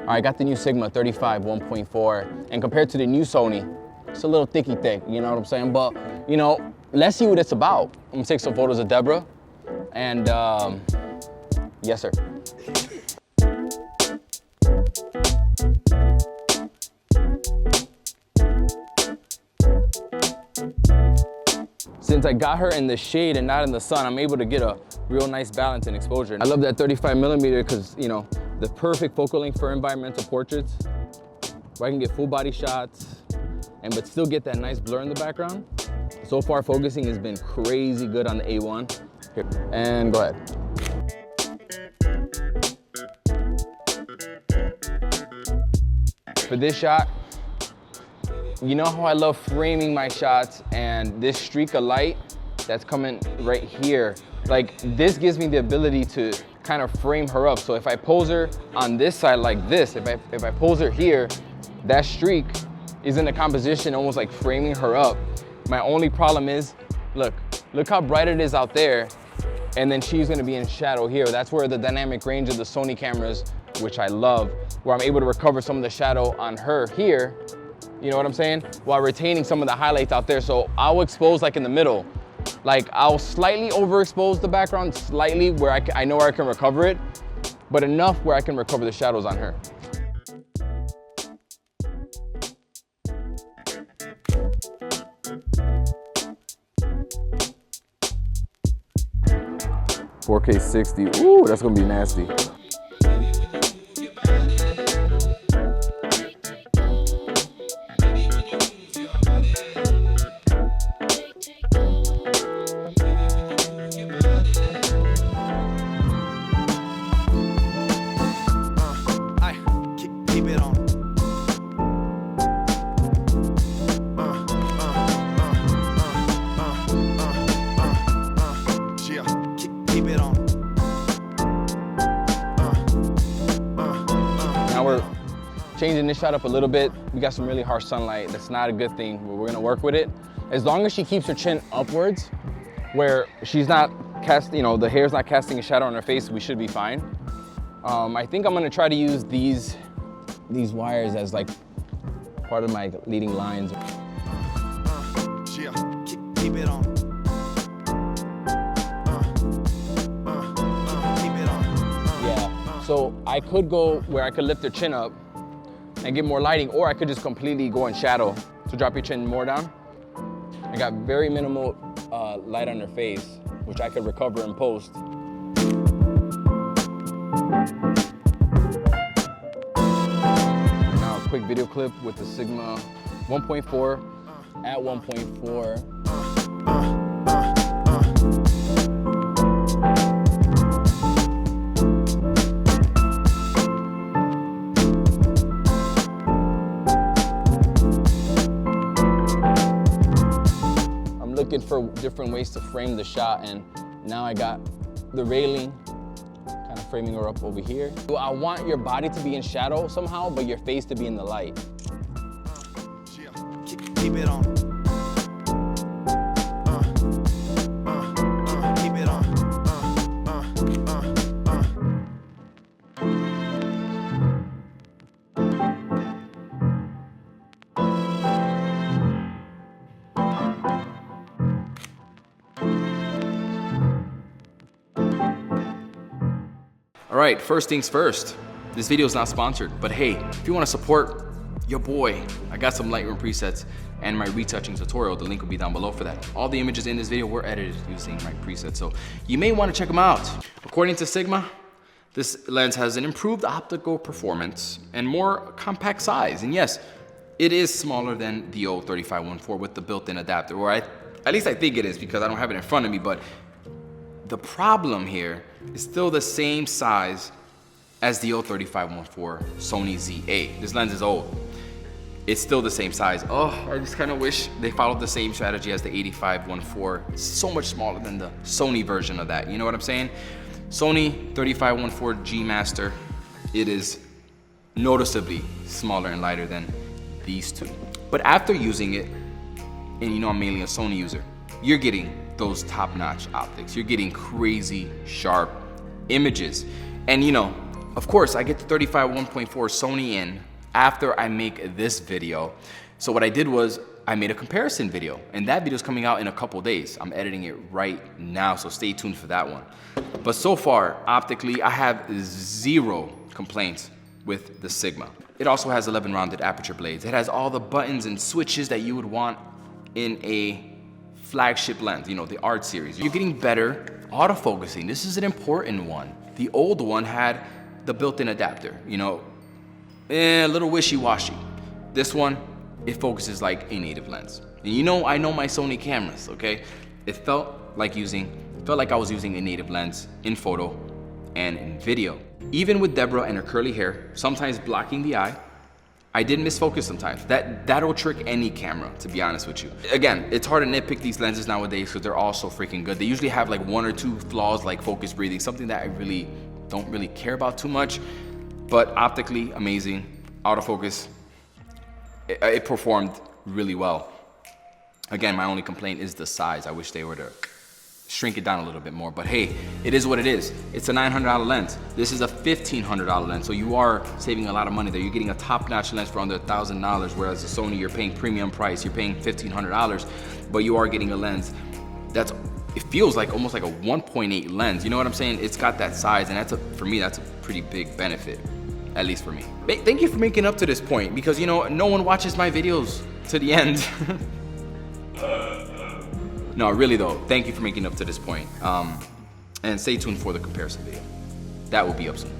All right, I got the new Sigma 35 1.4, and compared to the new Sony, it's a little thicky thick, you know what I'm saying? But, you know, let's see what it's about. I'm gonna take some photos of Deborah, and yes, sir. Since I got her in the shade and not in the sun, I'm able to get a real nice balance and exposure. I love that 35mm because, you know, the perfect focal length for environmental portraits, where I can get full body shots, but still get that nice blur in the background. So far, focusing has been crazy good on the A1. Here, and go ahead. For this shot, you know how I love framing my shots, and this streak of light that's coming right here, like this gives me the ability to kind of frame her up. So if I pose her on this side like this, if I pose her here, that streak is in the composition almost like framing her up. My only problem is, look how bright it is out there, and then she's gonna be in shadow here. That's where the dynamic range of the Sony cameras, which I love, where I'm able to recover some of the shadow on her here, you know what I'm saying? While retaining some of the highlights out there. So I'll expose like in the middle. Like I'll slightly overexpose the background, slightly where I know where I can recover it, but enough where I can recover the shadows on her. "4K 60, ooh, that's gonna be nasty." Now we're changing this shot up a little bit. We got some really harsh sunlight. That's not a good thing, but we're gonna work with it. As long as she keeps her chin upwards, where she's not casting, you know, the hair's not casting a shadow on her face, we should be fine. I think I'm gonna try to use these wires as like part of my leading lines. Keep it on. So I could go where I could lift her chin up and get more lighting, or I could just completely go in shadow to drop your chin more down. I got very minimal light on her face, which I could recover in post. Now a quick video clip with the Sigma 1.4 at 1.4. Looking for different ways to frame the shot, and now I got the railing kind of framing her up over here. I want your body to be in shadow somehow, but your face to be in the light. Keep it on. Keep it on. All right, first things first. This video is not sponsored, but hey, if you want to support your boy, I got some Lightroom presets and my retouching tutorial. The link will be down below for that. All the images in this video were edited using my presets, so you may want to check them out. According to Sigma, this lens has an improved optical performance and more compact size. And yes, it is smaller than the old 35 1.4 with the built-in adapter, or at least I think it is because I don't have it in front of me, but the problem here is still the same size as the old 35 1.4 Sony ZA. This lens is old. It's still the same size. Oh, I just kind of wish they followed the same strategy as the 85 1.4. It's so much smaller than the Sony version of that. You know what I'm saying? Sony 35 1.4 G Master, it is noticeably smaller and lighter than these two. But after using it, and you know I'm mainly a Sony user, you're getting those top-notch optics. You're getting crazy sharp images. And you know, Of course, I get the 35mm 1.4 Sony in after I make this video. So what I did was I made a comparison video, and that video is coming out in a couple days. I'm editing it right now, so stay tuned for that one. But so far, optically, I have 0 complaints with the Sigma. It also has 11 rounded aperture blades. It has all the buttons and switches that you would want in a flagship lens, you know, the Art series. You're getting better autofocusing. This is an important one. The old one had the built-in adapter, you know, a little wishy-washy. This one, it focuses like a native lens. And you know, I know my Sony cameras, okay? It felt like I was using a native lens in photo and in video. Even with Deborah and her curly hair, sometimes blocking the eye, I did miss focus sometimes. That'll trick any camera, to be honest with you. Again, it's hard to nitpick these lenses nowadays because they're all so freaking good. They usually have like 1 or 2 flaws like focus breathing, something that I really don't really care about too much. But optically, amazing. Autofocus, it performed really well. Again, my only complaint is the size. I wish they were to shrink it down a little bit more, but hey, it is what it is. It's a $900 lens. This is a $1,500 lens, so you are saving a lot of money there. You're getting a top-notch lens for under $1,000, whereas the Sony, you're paying premium price. You're paying $1,500, but you are getting a lens it feels like almost like a 1.8 lens. You know what I'm saying? It's got that size, and for me, that's a pretty big benefit, at least for me. Thank you for making up to this point, because you know, no one watches my videos to the end. No, really though, thank you for making up to this point. And stay tuned for the comparison video. That will be up soon.